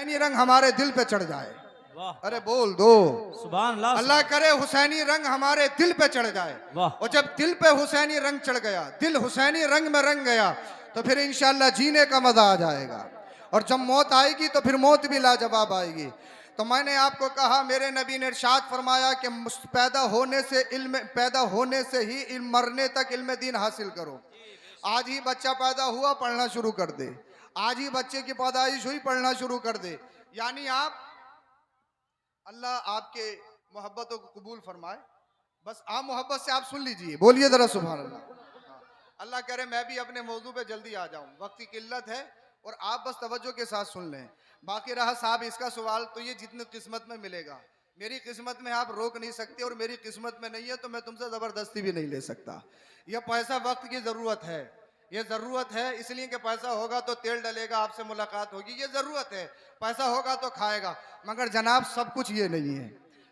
हुसैनी रंग हमारे दिल पे चढ़ जाए। वाह अरे बोल दो सुभान अल्लाह। अल्लाह करे हुसैनी रंग हमारे दिल पे चढ़ जाए। वाह और जब दिल पे हुसैनी रंग चढ़ गया, दिल हुसैनी रंग में रंग गया, तो फिर इंशाअल्लाह जीने का मजा आ जाएगा। और जब मौत आएगी तो फिर मौत भी लाजवाब आएगी। तो मैंने आपको कहा, मेरे नबी ने इरशाद फरमाया कि पैदा होने से ही इल्म, मरने तक इल्म दीन हासिल करो। आज ही बच्चा पैदा हुआ, पढ़ना शुरू कर दे। आज ही बच्चे की पैदाइश हुई, पढ़ना शुरू कर दे। यानी आप, अल्लाह आपके मोहब्बतों को कबूल फरमाए। बस आप मोहब्बत से आप सुन लीजिए, बोलिए जरा सुभान अल्लाह। अल्लाह करे मैं भी अपने मौजू पे जल्दी आ जाऊं, वक्त की किल्लत है और आप बस तवज्जो के साथ सुन लें। बाकी रहा साहब इसका सवाल, तो ये जितने किस्मत में मिलेगा, मेरी किस्मत में आप रोक नहीं सकते और मेरी किस्मत में नहीं है तो मैं तुमसे ज़बरदस्ती भी नहीं ले सकता। यह पैसा वक्त की ज़रूरत है, ये ज़रूरत है इसलिए कि पैसा होगा तो तेल डलेगा, आपसे मुलाकात होगी, ये ज़रूरत है। पैसा होगा तो खाएगा, मगर जनाब सब कुछ ये नहीं है,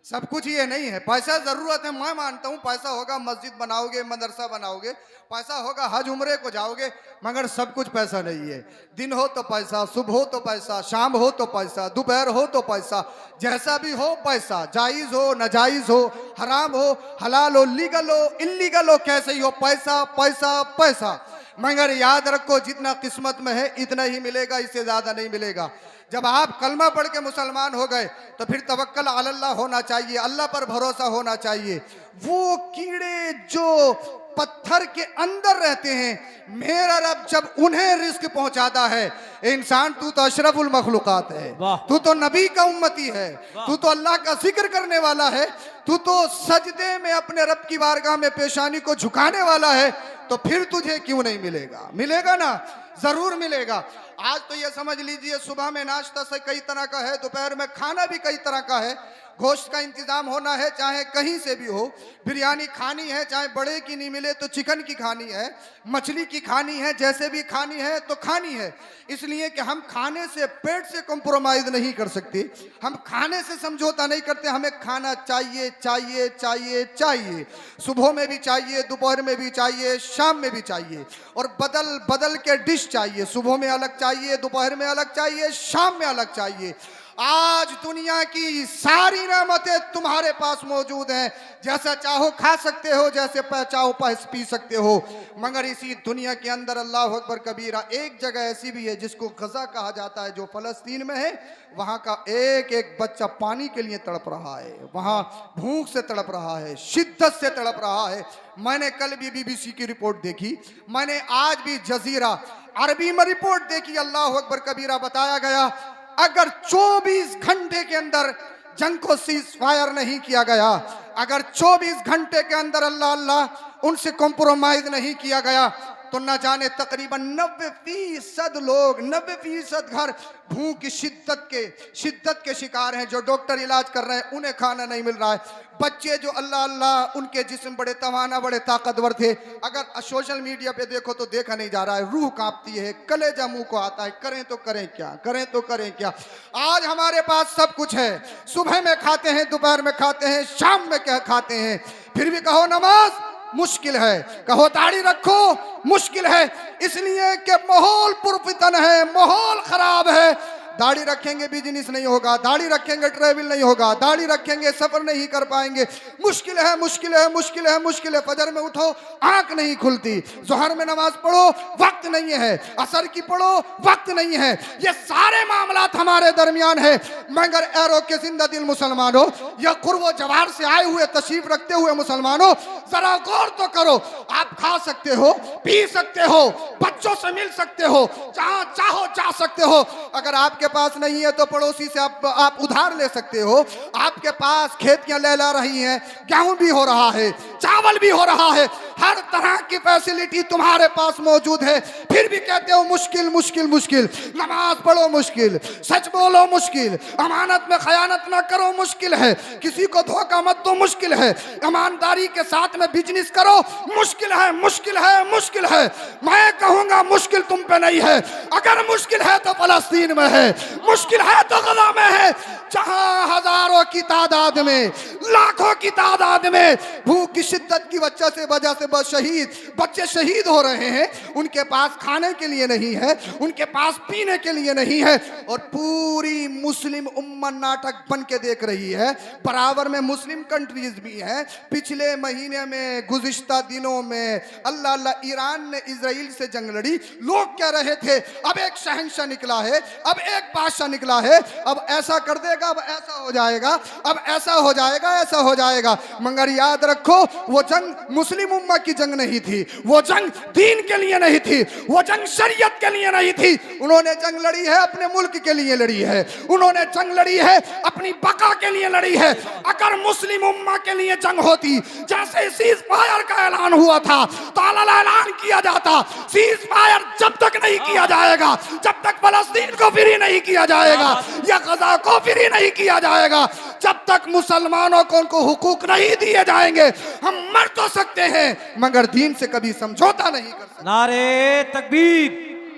सब कुछ ये नहीं है। पैसा ज़रूरत है, मैं मानता हूँ पैसा होगा मस्जिद बनाओगे, मदरसा बनाओगे, पैसा होगा हज उम्रे को जाओगे, मगर सब कुछ पैसा नहीं है। दिन हो तो पैसा, सुबह हो तो पैसा, शाम हो तो पैसा, दोपहर हो तो पैसा, जैसा भी हो पैसा, जायज़ हो नाजायज़ हो, हराम हो हलाल हो, लीगल हो इल्लीगल हो, कैसे ही हो पैसा पैसा पैसा। मगर याद रखो जितना किस्मत में है इतना ही मिलेगा, इससे ज़्यादा नहीं मिलेगा। जब आप कलमा पढ़ के मुसलमान हो गए तो फिर तवक्कल अल्लाह होना चाहिए, अल्लाह पर भरोसा होना चाहिए। वो कीड़े जो पत्थर के अंदर रहते हैं, मेरा रब जब उन्हें रिस्क पहुंचाता है, इंसान तू तो अशरफुल मखलूकात है, तू तो नबी का उम्मती है, तू तो अल्लाह का जिक्र करने वाला है, तू तो सजदे में अपने रब की बारगाह में पेशानी को झुकाने वाला है, तो फिर तुझे क्यों नहीं मिलेगा? मिलेगा ना, जरूर मिलेगा। आज तो ये समझ लीजिए सुबह में नाश्ता से कई तरह का है, दोपहर में खाना भी कई तरह का है, गोश्त का इंतजाम होना है चाहे कहीं से भी हो, बिरयानी खानी है चाहे बड़े की नहीं मिले तो चिकन की खानी है, मछली की खानी है, जैसे भी खानी है तो खानी है। इसलिए कि हम खाने से, पेट से कॉम्प्रोमाइज नहीं कर सकते, हम खाने से समझौता नहीं करते, हमें खाना चाहिए चाहिए चाहिए चाहिए। सुबह में भी चाहिए, दोपहर में भी चाहिए, शाम में भी चाहिए, और बदल बदल के डिश चाहिए। सुबह में अलग चाहिए, दोपहर में अलग चाहिए, शाम में अलग चाहिए। आज दुनिया की सारी नेमतें तुम्हारे पास मौजूद हैं, जैसा चाहो खा सकते हो, जैसे चाहो पी सकते हो, मगर इसी दुनिया के अंदर अल्लाह अकबर कबीरा एक जगह ऐसी भी है जिसको गजा कहा जाता है, जो फलस्तीन में है। वहाँ का एक एक बच्चा पानी के लिए तड़प रहा है, वहाँ भूख से तड़प रहा है, शिद्दत से तड़प रहा है। मैंने कल भी BBC की रिपोर्ट देखी, मैंने आज भी जजीरा अरबी में रिपोर्ट देखी। अल्लाह अकबर कबीरा बताया गया, अगर 24 घंटे के अंदर जंग को सीज फायर नहीं किया गया, अगर 24 घंटे के अंदर अल्लाह अल्लाह उनसे कॉम्प्रोमाइज नहीं किया गया, तो न जाने तकरीबन 90% लोग, 90% घर भूख की शिद्दत के शिकार हैं। जो डॉक्टर इलाज कर रहे हैं उन्हें खाना नहीं मिल रहा है। बच्चे जो अल्लाह अल्लाह उनके जिस्म बड़े तवाना, बड़े ताकतवर थे, अगर सोशल मीडिया पे देखो तो देखा नहीं जा रहा है, रूह कांपती है, कलेजा मुंह को आता है, करें तो करें क्या, करें तो करें क्या। आज हमारे पास सब कुछ है, सुबह में खाते हैं, दोपहर में खाते हैं, शाम में क्या खाते हैं, फिर भी कहो नमाज मुश्किल है, कहो दाढ़ी रखो मुश्किल है, इसलिए कि माहौल पुरफितन है, माहौल खराब है। दाढ़ी रखेंगे बिजनेस नहीं होगा, दाढ़ी रखेंगे ट्रेवल नहीं होगा, दाढ़ी रखेंगे सफर नहीं कर पाएंगे, मुश्किल है मुश्किल है मुश्किल है मुश्किल है। फजर में उठो आंख नहीं खुलती, जोहर में नमाज पढ़ो वक्त नहीं है, असर की पढ़ो वक्त नहीं है। ये सारे मामलात हमारे दरमियान है, मगर एरो के जिंदा दिल मुसलमानों, या कुर्बो जवार से आए हुए तशरीफ रखते हुए मुसलमानों, जरा गौर तो करो। आप खा सकते हो, पी सकते हो, बच्चों से मिल सकते हो, जहां चाहो जा सकते हो, अगर आपके पास नहीं है तो पड़ोसी से आप उधार ले सकते हो। आपके पास खेतियां लहला रही हैं, गेहूं भी हो रहा है, चावल भी हो रहा है, हर तरह की फैसिलिटी तुम्हारे पास मौजूद है, फिर भी कहते हो मुश्किल मुश्किल मुश्किल। नमाज पढ़ो मुश्किल, सच बोलो मुश्किल, अमानत में खयानत ना करो मुश्किल है, किसी को धोखा मत दो मुश्किल है, ईमानदारी के साथ में बिजनेस करो मुश्किल है मुश्किल है मुश्किल है। मैं कहूंगा मुश्किल तुम पे नहीं है, अगर मुश्किल है तो फलस्तीन में है, मुश्किल है तो गजा में है, जहां हजारों की तादाद में, लाखों की तादाद में भूख की शिद्दत की वजह से ब शहीद, बच्चे शहीद हो रहे हैं, उनके पास खाने के लिए नहीं है, उनके पास पीने के लिए नहीं है, और पूरी मुस्लिम उम्मत नाटक बन के देख रही है। बराबर में मुस्लिम कंट्रीज भी हैं। पिछले महीने में, गुज़िश्ता दिनों में अल्लाह अल्लाह ईरान ने इजराइल से जंग लड़ी। लोग कह रहे थे अब एक शहंशाह निकला है, अब एक बादशाह निकला है, अब ऐसा कर देगा, अब ऐसा हो जाएगा, अब ऐसा हो जाएगा, ऐसा हो जाएगा। मगर याद रखो, वो जंग मुस्लिम उम्मा की जंग नहीं थी, वो जंग दीन के लिए नहीं थी, वो जंग शरीयत के लिए नहीं थी। उन्होंने जंग लड़ी है अपने मुल्क के लिए लड़ी है, उन्होंने जंग लड़ी है अपनी बका के लिए लड़ी है। अगर मुस्लिम उम्मा के लिए जंग होती, जैसे सीज फायर का ऐलान हुआ था, ताला ऐलान किया जाता, सीज फायर जब तक नहीं किया जाएगा, जब तक फलस्तीन को फ्री नहीं किया जाएगा या गजा को फ्री नहीं किया जाएगा, जब तक मुसलमानों को उनको हुकूक नहीं दिए जाएंगे, हम मर तो सकते हैं मगर दीन से कभी समझौता नहीं कर सकते। नारे तकबीर,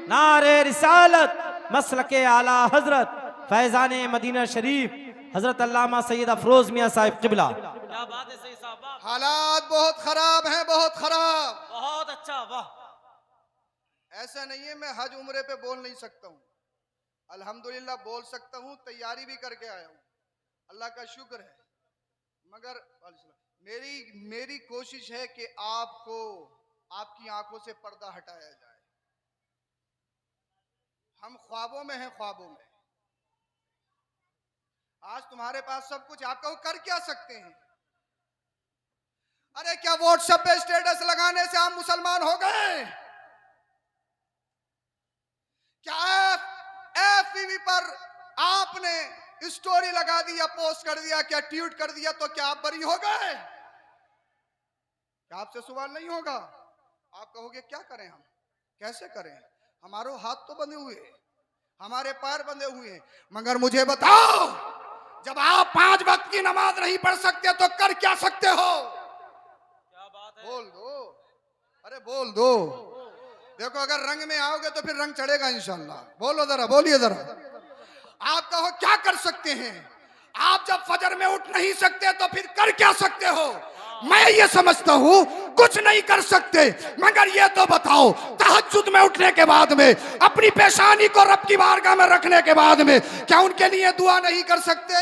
नारे रिसालत, मसलके आला हजरत फैजान मदीना शरीफ हजरत अल्लामा सैयद अफरोज मियां साहिब किबला। क्या बात है सही साहब, हालात बहुत खराब हैं, बहुत खराब। बहुत अच्छा, वाह। ऐसा नहीं है मैं हज उम्रे पे बोल नहीं सकता हूँ, अल्हम्दुलिल्लाह बोल सकता हूँ, तैयारी भी करके आया हूँ, अल्लाह का शुक्र है। मगर मेरी कोशिश है कि आपको आपकी आंखों से पर्दा हटाया जाए। हम ख्वाबों में हैं, ख्वाबों में। आज तुम्हारे पास सब कुछ, आप कहो कर क्या सकते हैं? अरे क्या व्हाट्सएप पे स्टेटस लगाने से आप मुसलमान हो गए? क्या एफबी पर आपने स्टोरी लगा दिया, पोस्ट कर दिया, क्या ट्वीट कर दिया तो क्या आप बरी हो गए? क्या आपसे सवाल नहीं होगा? आप कहोगे क्या करें, हम कैसे करें, हमारे हाथ तो बंधे हुए, हमारे पैर बंधे हुए हैं। मगर मुझे बताओ, जब आप 5 वक्त की नमाज नहीं पढ़ सकते तो कर क्या सकते हो? क्या बात है, बोल दो, अरे बोल दो। देखो अगर रंग में आओगे तो फिर रंग चढ़ेगा इंशाल्लाह। बोलो जरा, बोलिए जरा। आप कहो क्या कर सकते हैं? आप जब फजर में उठ नहीं सकते तो फिर कर क्या सकते हो? मैं ये समझता हूं कुछ नहीं कर सकते, मगर ये तो बताओ, तहज्जुद में उठने के बाद में अपनी पेशानी को रब की बारगाह में रखने के बाद में क्या उनके लिए दुआ नहीं कर सकते?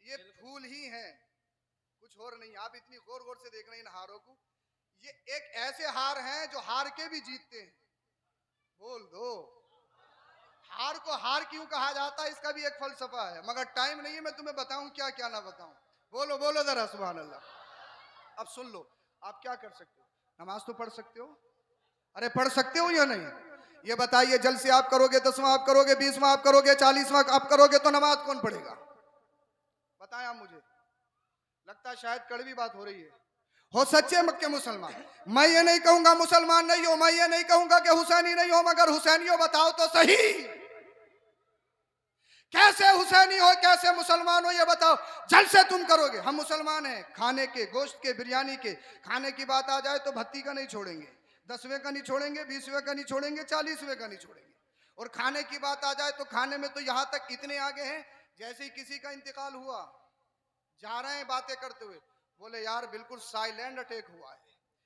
ये फूल ही हैं, कुछ और नहीं। आप इतनी गौर गौर से देख रहे हैं इन हारों को, ये एक ऐसे हार हैं जो हार के भी जीतते हैं। बोल दो, हार को हार क्यों कहा जाता है, इसका भी एक फलसफा है, मगर टाइम नहीं है मैं तुम्हें बताऊं क्या क्या ना बताऊं। बोलो बोलो जरा सुभान अल्लाह। अब सुन लो, आप क्या कर सकते हो? नमाज तो पढ़ सकते हो, अरे पढ़ सकते हो या नहीं? ये बताइए, जल से आप करोगे, 10वां आप करोगे, 20वां आप करोगे, 40वां आप करोगे तो नमाज कौन पढ़ेगा? बताएं आप मुझे। लगता है शायद कड़वी बात हो रही है। हो सच्चे मक्के मुसलमान। मैं ये नहीं कहूंगा मुसलमान नहीं हो, मैं ये नहीं कहूंगा कि हुसैनी नहीं हो, मगर हुसैनियों बताओ तो सही, कैसे हुसैनी हो, कैसे मुसलमान हो, ये बताओ। जल से तुम करोगे, हम मुसलमान हैं, खाने के, गोश्त के, बिरयानी के, खाने की बात आ जाए तो भत्ती का नहीं छोड़ेंगे, 10वें का नहीं छोड़ेंगे, 20वें का नहीं छोड़ेंगे, 40वें का नहीं छोड़ेंगे। और खाने की बात आ जाए तो खाने में तो यहां तक इतने आगे हैं, जैसे ही किसी का इंतकाल हुआ, जा रहे हैं बातें करते हुए, बोले यार बिल्कुल साइलेंट अटैक हुआ है,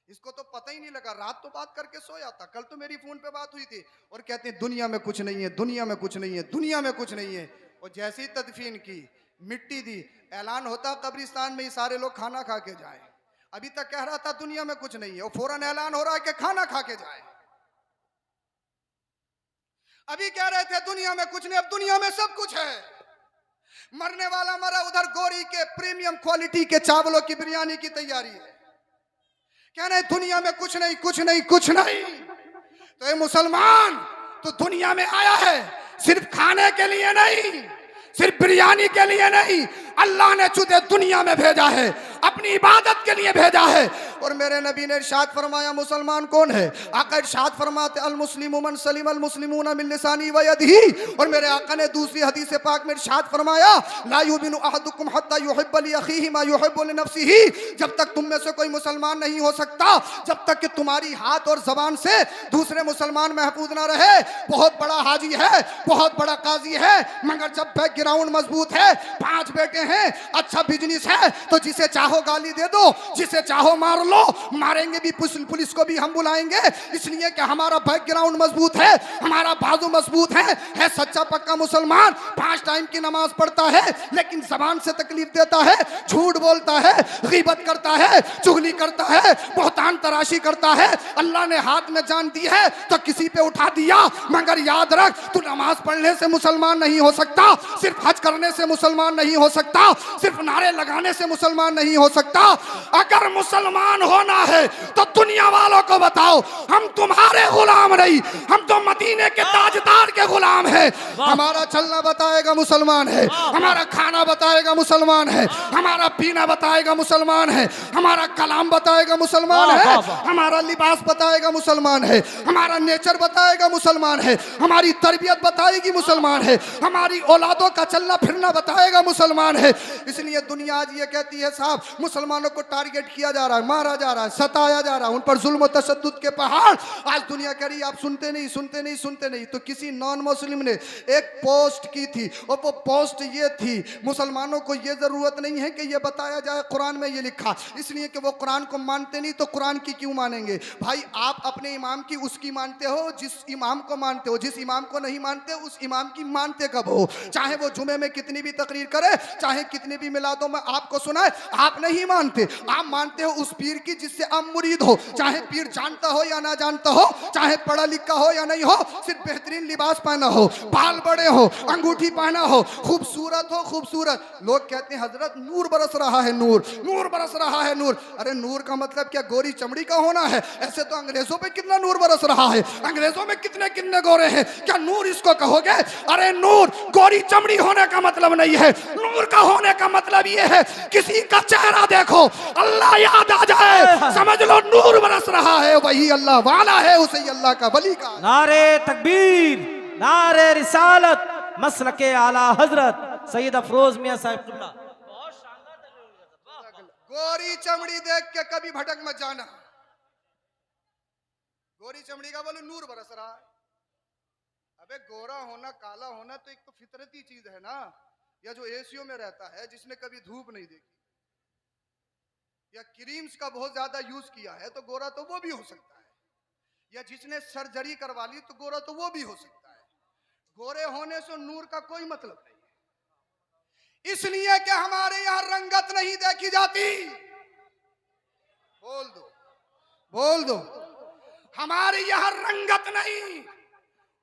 इसको तो पता ही नहीं लगा, रात तो बात करके सोया था, कल तो मेरी फोन पे बात हुई थी, और कहते हैं दुनिया में कुछ नहीं है, दुनिया में कुछ नहीं है, दुनिया में कुछ नहीं है। और जैसी तदफीन की, मिट्टी दी, ऐलान होता कब्रिस्तान में ही सारे लोग खाना खा के जाएं। अभी तक कह रहा था दुनिया में कुछ नहीं है, और फौरन ऐलान हो रहा है कि खाना खा के जाएं। अभी कह रहे थे दुनिया में कुछ नहीं, अब दुनिया में सब कुछ है। मरने वाला मरा, उधर गोरी के प्रीमियम क्वालिटी के चावलों की बिरयानी की तैयारी है। कह रहे दुनिया में कुछ नहीं, कुछ नहीं, कुछ नहीं। तो ये मुसलमान तो दुनिया में आया है सिर्फ खाने के लिए नहीं, सिर्फ बिरयानी के लिए नहीं, अल्लाह ने तुझे दुनिया में भेजा है, अपनी इबादत के लिए भेजा है, और मेरे नबी ने इरशाद फरमाया मुसलमान कौन है? आका इरशाद फरमाते अल मुस्लिमु मन सलिम अल मुस्लिमूना मिन लिसानी व यदिही। और मेरे आका ने दूसरी हदीस पाक में इरशाद फरमाया ला युमिनु अहदुकुम हत्ता युहिब्बु लि अखीही मा युहिब्बु लि नफ्सिही। जब तक तुम में से कोई मुसलमान नहीं हो सकता जब तक कि तुम्हारी हाथ और जबान से दूसरे मुसलमान महफूज ना रहे। बहुत बड़ा हाजी है, बहुत बड़ा काजी है, मगर जब बैकग्राउंड मजबूत है, 5 बेटे हैं, अच्छा बिजनेस है, तो जिसे चाहो गाली दे दो, जिसे चाहो मार लो, मारेंगे भी, पुलिस को भी हम बुलाएंगे, इसलिए कि हमारा बैकग्राउंड मजबूत है, हमारा बाजू मजबूत है सच्चा पक्का मुसलमान। 5 टाइम की नमाज पढ़ता है लेकिन जबान से तकलीफ देता है, झूठ बोलता है, गीबत करता है, चुगली करता है, बहुतान तराशी करता है। अल्लाह ने हाथ में जान दी है तो किसी पे उठा दिया, मगर याद रख तू नमाज पढ़ने से मुसलमान नहीं हो सकता, सिर्फ हज करने से मुसलमान नहीं हो सकता, सिर्फ नारे लगाने से मुसलमान नहीं हो सकता। अगर मुसलमान होना है तो दुनिया वालों को बताओ हम तुम्हारे गुलाम नहीं, हम तो मदीने के ताजदार के गुलाम है। हमारा चलना बताएगा मुसलमान है, हमारा खाना बताएगा मुसलमान है, हमारा पीना बताएगा मुसलमान है, हमारा कलाम बताएगा मुसलमान है, हमारा लिबास बताएगा मुसलमान है, हमारा नेचर बताएगा मुसलमान है, हमारी तरबियत बताएगी मुसलमान है, हमारी औलादों का चलना फिरना बताएगा मुसलमान है। इसलिए दुनिया आज ये कहती है साहब मुसलमानों को टारगेट किया जा रहा है, मारा जा रहा है, सताया जा रहा है, उन पर जुल्म और तशद्दुद के पहाड़। आज दुनिया कह रही है आप सुनते नहीं सुनते नहीं सुनते नहीं। तो किसी नॉन मुस्लिम ने एक पोस्ट की थी और वो पोस्ट ये थी मुसलमानों को ये जरूरत नहीं है कि ये बताया जाए कुरान में ये लिखा, इसलिए कि वो कुरान को मानते नहीं तो कुरान की क्यों मानेंगे। भाई आप अपने इमाम की उसकी मानते हो जिस इमाम को मानते हो, जिस इमाम को नहीं मानते उस इमाम की मानते कब हो? चाहे वो जुमे में कितनी भी तकरीर करे, चाहे कितने भी मिलादों में आपको सुनाए, आप नहीं मानते। आप मानते हो उस पीर की जिससे आप मुरीद हो, चाहे पीर जानता हो या ना जानता हो, चाहे पढ़ा लिखा हो या नहीं हो, सिर्फ बेहतरीन लिबास पहना हो, बाल बड़े हो, अंगूठी पहना हो, खूबसूरत हो, खूबसूरत। लोग कहते हैं हजरत नूर बरस रहा है, नूर नूर बरस रहा है, नूर। अरे नूर का मतलब क्या गोरी चमड़ी का होना है? ऐसे तो अंग्रेजों पे कितना नूर बरस रहा है, अंग्रेजों में कितने कितने गोरे हैं, क्या नूर इसको कहोगे? अरे नूर गोरी चमड़ी होने का मतलब नहीं है, नूर का होने का मतलब ये है किसी का चेहरा देखो अल्लाह याद आ जाए, समझ लो नूर बरस रहा है, वही अल्लाह वाला है, उसे अल्लाह का वली का। नारे तकबीर, नारे रिसालत, मसलके आला हजरत सैयद अफरोज मियां साहिब किबला। गोरी चमड़ी देख के कभी भटक मत जाना। गोरी चमड़ी का बोलो नूर बरस रहा है। अबे गोरा होना काला होना तो एक तो फितरती चीज है ना, या जो एशियो में रहता है जिसने कभी धूप नहीं देखी या क्रीम्स का बहुत ज्यादा यूज किया है तो गोरा तो वो भी हो सकता है, या जिसने सर्जरी करवा ली तो गोरा तो वो भी हो सकता है। गोरे होने से नूर का कोई मतलब नहीं है, इसलिए कि हमारे यहां रंगत नहीं देखी जाती। बोल दो बोल दो, हमारे यहां रंगत नहीं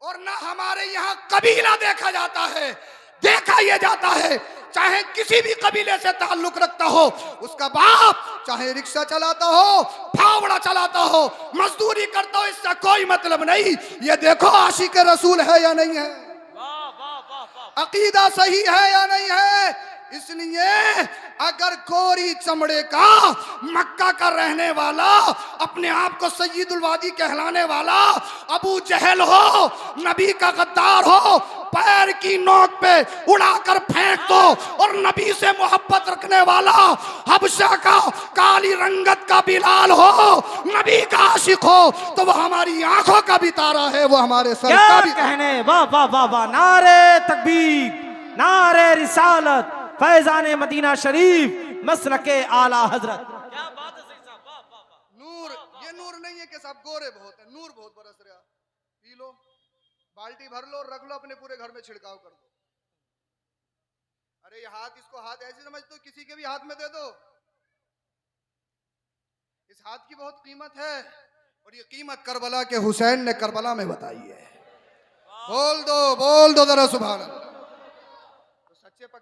और ना हमारे यहां कबीला देखा जाता है। देखा यह जाता है चाहे किसी भी कबीले से ताल्लुक रखता हो, उसका बाप चाहे रिक्शा चलाता हो, फावड़ा चलाता हो, मजदूरी करता हो, इससे कोई मतलब नहीं। ये देखो आशिक रसूल है या नहीं है, अकीदा सही है या नहीं है। इसलिए अगर गोरी चमड़े का मक्का का रहने वाला अपने आप को सय्यदुल वादी कहलाने वाला अबू जहल हो, नबी का गद्दार हो, पैर की नोक पे उड़ाकर फेंक दो, और नबी से मोहब्बत रखने वाला हबशा का काली रंगत का बिलाल हो, नबी का आशिक हो, तो वो हमारी आंखों का भी तारा है, वो हमारे सर का भी कहने। वाह वाह वाह वाह, नारे तकबीर, नारे रिसालत, फैजाने मदीना शरीफ, मसलके आला हजरत। क्या बात है सही साहब, वाह वाह वाह। नूर, ये नूर नहीं है कि साहब गोरे बहुत है, नूर बहुत बरस रहा। पी लो, बाल्टी भर लो, रख लो, अपने पूरे घर में छिड़काव कर दो। अरे ये हाथ, इसको हाथ ऐसे समझते हो किसी के भी हाथ में दे दो। इस हाथ की बहुत कीमत है, और ये कीमत करबला के हुसैन ने करबला में बताई है। बोल दो जरा सुभान अल्लाह। तो सच्चे